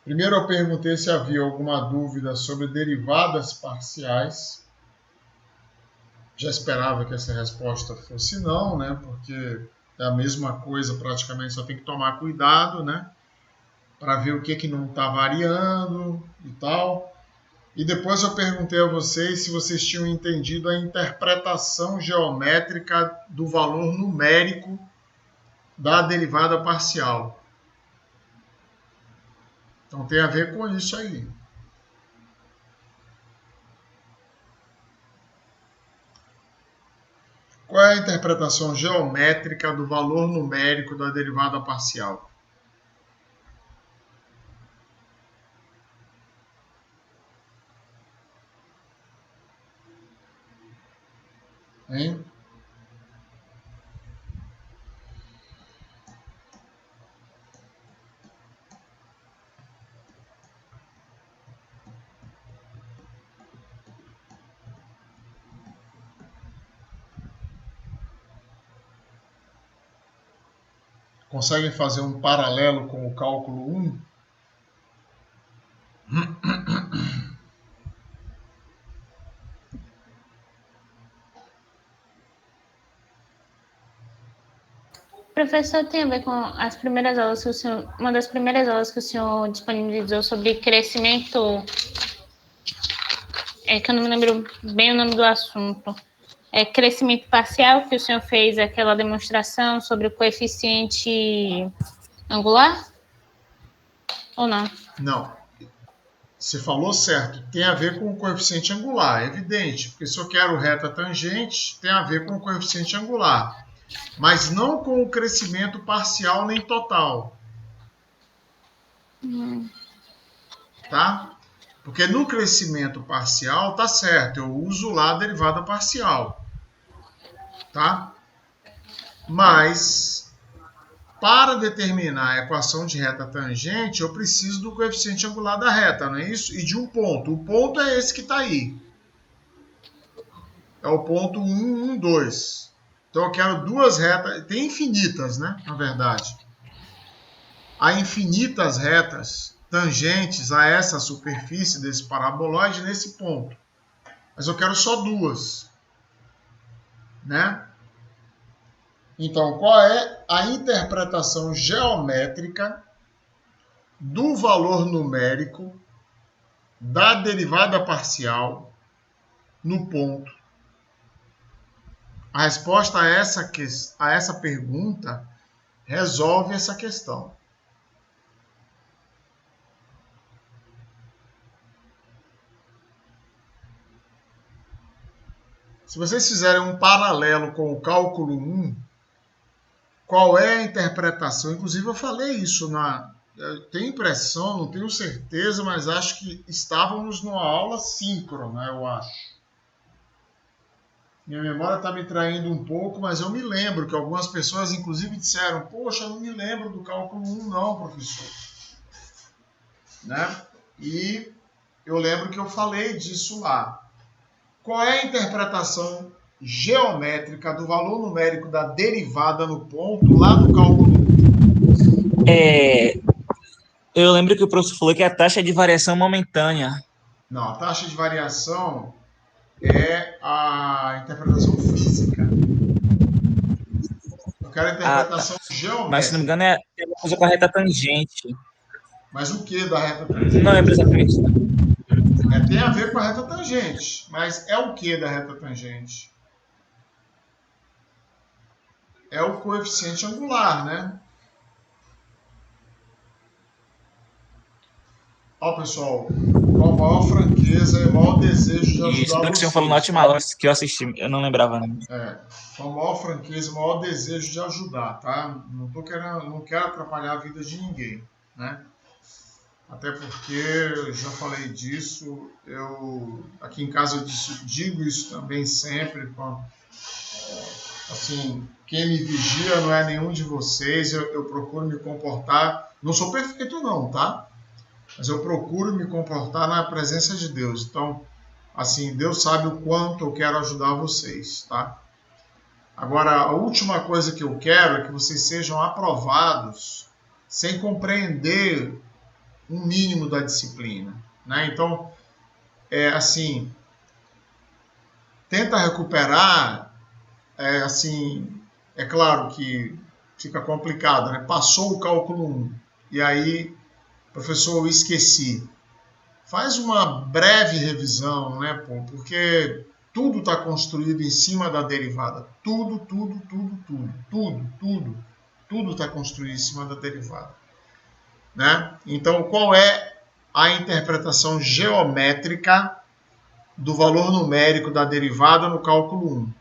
Primeiro eu perguntei se havia alguma dúvida sobre derivadas parciais. Já esperava que essa resposta fosse não, né? Porque é a mesma coisa, praticamente só tem que tomar cuidado, né? Para ver o que não está variando e tal. E depois eu perguntei a vocês se vocês tinham entendido a interpretação geométrica do valor numérico da derivada parcial. Então tem a ver com isso aí. Qual é a interpretação geométrica do valor numérico da derivada parcial? Hein? Conseguem fazer um paralelo com o cálculo 1? Professor, tem a ver com as primeiras aulas que o senhor, uma das primeiras aulas que o senhor disponibilizou sobre crescimento, que eu não me lembro bem o nome do assunto. Crescimento parcial, que o senhor fez aquela demonstração sobre o coeficiente angular? Ou não? Não. Você falou certo. Tem a ver com o coeficiente angular, é evidente. Porque se eu quero reta tangente, tem a ver com o coeficiente angular. Mas não com o crescimento parcial nem total. Tá? Porque no crescimento parcial tá certo, eu uso lá a derivada parcial. Tá? Mas para determinar a equação de reta tangente, eu preciso do coeficiente angular da reta, não é isso? E de um ponto. O ponto é esse que está aí. É o ponto 1, 1, 2. Então eu quero duas retas, tem infinitas, né? Na verdade. Há infinitas retas tangentes a essa superfície desse paraboloide nesse ponto. Mas eu quero só duas, né? Então, qual é a interpretação geométrica do valor numérico da derivada parcial no ponto? A resposta a essa pergunta resolve essa questão. Se vocês fizerem um paralelo com o cálculo 1, qual é a interpretação? Inclusive eu falei isso eu tenho impressão, não tenho certeza, mas acho que estávamos numa aula síncrona, eu acho. Minha memória está me traindo um pouco, mas eu me lembro que algumas pessoas inclusive disseram: poxa, eu não me lembro do cálculo 1 não, professor. né? E eu lembro que eu falei disso lá. Qual é a interpretação geométrica do valor numérico da derivada no ponto lá no cálculo 1? Eu lembro que o professor falou que a taxa de variação momentânea. Não, a taxa de variação é a interpretação física. Eu quero a interpretação geométrica. Mas, se não me engano, é uma coisa com a reta tangente. Mas o que da reta tangente? Não lembro exatamente. Tem a ver com a reta tangente. Mas é o que da reta tangente? É o coeficiente angular, né? Ó, pessoal, com a maior franqueza e o maior desejo de ajudar Isso, que o senhor falou no vocês. Última Aula que eu assisti, eu não lembrava, não. Com a maior franqueza e o maior desejo de ajudar, tá? Não quero atrapalhar a vida de ninguém, né? Até porque eu já falei disso, aqui em casa eu digo isso também sempre, assim, quem me vigia não é nenhum de vocês, eu procuro me comportar, não sou perfeito não, tá? Mas eu procuro me comportar na presença de Deus. Então, assim, Deus sabe o quanto eu quero ajudar vocês, tá? Agora, a última coisa que eu quero é que vocês sejam aprovados sem compreender um mínimo da disciplina, né? Então, assim, tenta recuperar, assim, é claro que fica complicado, né? Passou o cálculo 1 e aí, professor, eu esqueci. Faz uma breve revisão, né, pô? Porque tudo está construído em cima da derivada. Tudo está construído em cima da derivada, né? Então, qual é a interpretação geométrica do valor numérico da derivada no cálculo 1?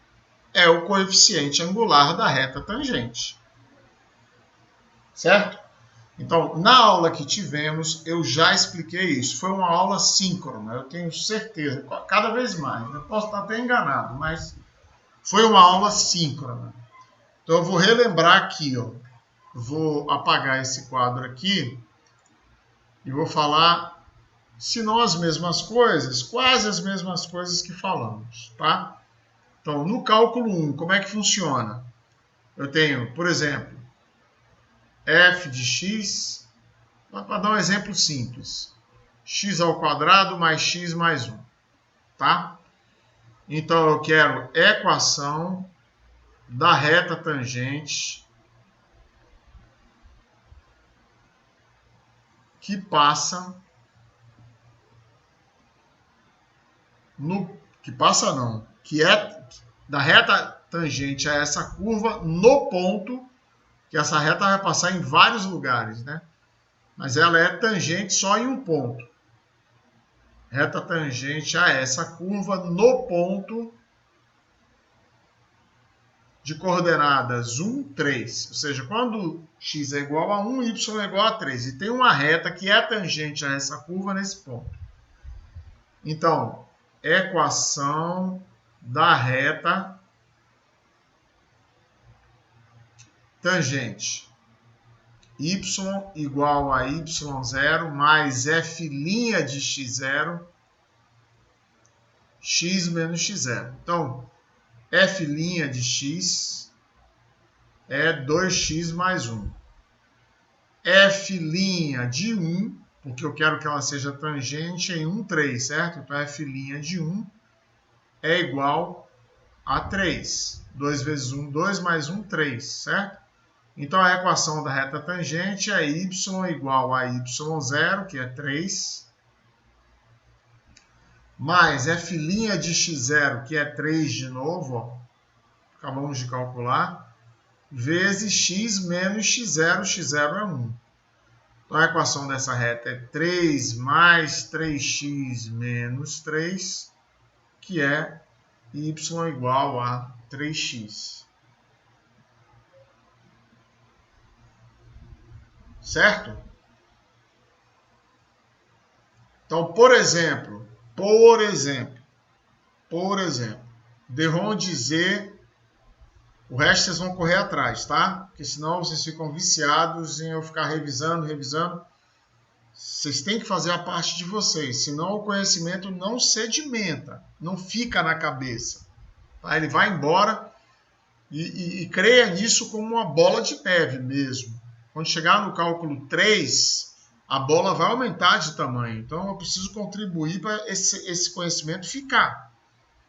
É o coeficiente angular da reta tangente, certo? Então, na aula que tivemos, eu já expliquei isso. Foi uma aula síncrona, eu tenho certeza, cada vez mais. Eu posso estar até enganado, mas foi uma aula síncrona. Então, eu vou relembrar aqui, ó. Vou apagar esse quadro aqui e vou falar, se não as mesmas coisas, quase as mesmas coisas que falamos, tá? Então, no cálculo 1, como é que funciona? Eu tenho, por exemplo, f de x, para dar um exemplo simples, x ao quadrado mais x mais 1, tá? Então, eu quero equação da reta tangente que passa que é da reta tangente a essa curva no ponto, que essa reta vai passar em vários lugares, né? Mas ela é tangente só em um ponto. Reta tangente a essa curva no ponto de coordenadas 1, 3. Ou seja, quando x é igual a 1, y é igual a 3. E tem uma reta que é tangente a essa curva nesse ponto. Então, equação da reta tangente. Y igual a y0 mais f' de x0, x menos x0. Então, f' de x é 2x mais 1. F' de 1, porque eu quero que ela seja tangente em 1, 3, certo? Então, f' de 1 é igual a 3. 2 vezes 1, 2, mais 1, 3, certo? Então, a equação da reta tangente é y igual a y0, que é 3, mais f' de x0, que é 3 de novo, ó, acabamos de calcular, vezes x menos x0, x0 é 1. Então, a equação dessa reta é 3 mais 3x menos 3, que é y igual a 3x. Certo? Então, por exemplo, Derron dizer, o resto vocês vão correr atrás, tá? Porque senão vocês ficam viciados em eu ficar revisando. Vocês têm que fazer a parte de vocês, senão o conhecimento não sedimenta, não fica na cabeça. Tá? Ele vai embora e creia nisso como uma bola de neve mesmo. Quando chegar no cálculo 3, a bola vai aumentar de tamanho. Então eu preciso contribuir para esse conhecimento ficar,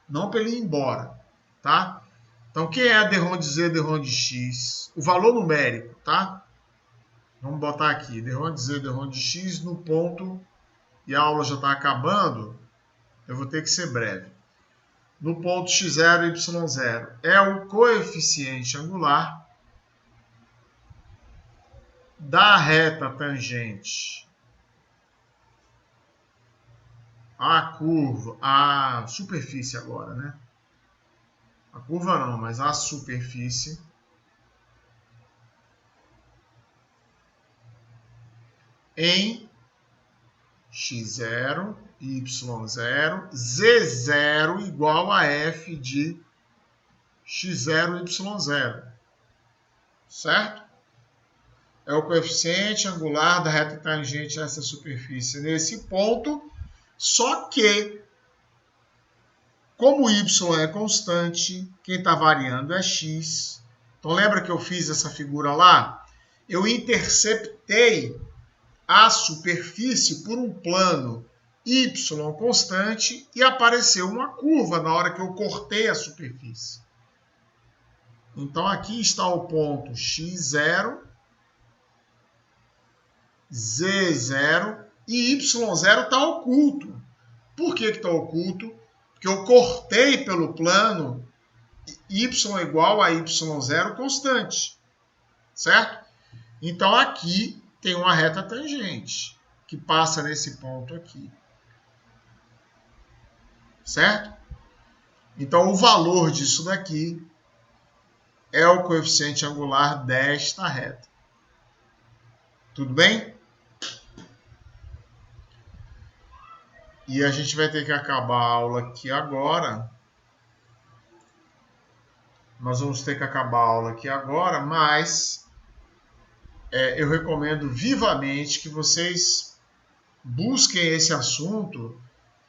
não para ele ir embora. Tá? Então, quem é a d ROM de Z, d ROM de X? O valor numérico, tá? Vamos botar aqui, d ROM de Z, d ROM de X no ponto, e a aula já está acabando, eu vou ter que ser breve. No ponto x0 e y0 é o coeficiente angular da reta tangente à curva, à superfície agora, né? A curva não, mas a superfície em x0, y0, z0 igual a f de x0, y0. Certo? É o coeficiente angular da reta tangente a essa superfície nesse ponto, só que, como y é constante, quem está variando é x. Então, lembra que eu fiz essa figura lá? Eu interceptei a superfície por um plano y constante e apareceu uma curva na hora que eu cortei a superfície. Então, aqui está o ponto x0, z0 e y0 está oculto. Por que está oculto? Porque eu cortei pelo plano y igual a y0 constante. Certo? Então, aqui tem uma reta tangente que passa nesse ponto aqui. Certo? Então, o valor disso daqui é o coeficiente angular desta reta. Tudo bem? E a gente vai ter que acabar a aula aqui agora. Nós vamos ter que acabar a aula aqui agora, mas eu recomendo vivamente que vocês busquem esse assunto.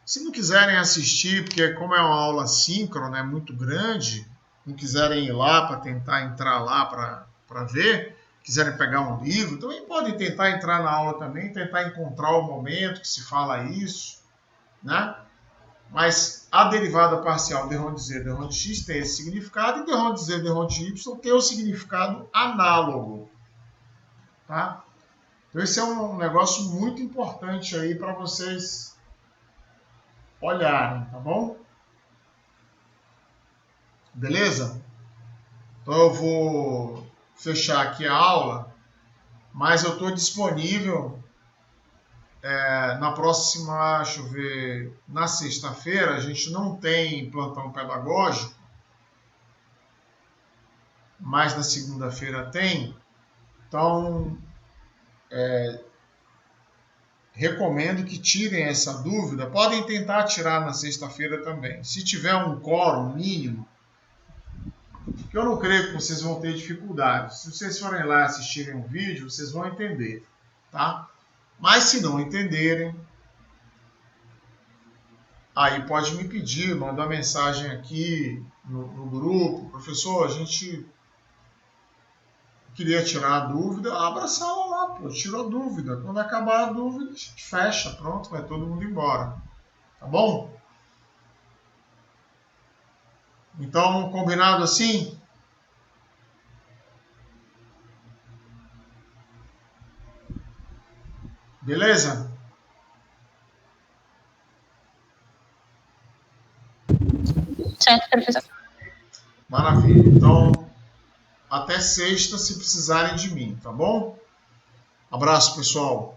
Se não quiserem assistir, porque como é uma aula síncrona, é muito grande, não quiserem ir lá para tentar entrar lá para ver, quiserem pegar um livro, também podem tentar entrar na aula também, tentar encontrar o momento que se fala isso, né? Mas a derivada parcial d ROM de Z, d ROM de X tem esse significado, e d ROM de Z, d ROM de Y tem o significado análogo. Tá? Então esse é um negócio muito importante aí para vocês olharem, tá bom? Beleza? Então eu vou fechar aqui a aula, mas eu estou disponível na próxima, deixa eu ver, na sexta-feira. A gente não tem plantão pedagógico, mas na segunda-feira tem. Então, recomendo que tirem essa dúvida. Podem tentar tirar na sexta-feira também. Se tiver um quórum mínimo, que eu não creio que vocês vão ter dificuldade. Se vocês forem lá assistirem um vídeo, vocês vão entender, tá? Mas se não entenderem, aí pode me pedir, mandar uma mensagem aqui no grupo. Professor, a gente queria tirar a dúvida, abra a sala lá, pô, tira a dúvida. Quando acabar a dúvida, a gente fecha, pronto, vai todo mundo embora. Tá bom? Então, combinado assim? Beleza? Certo, professor. Maravilha. Então, até sexta se precisarem de mim, tá bom? Abraço, pessoal.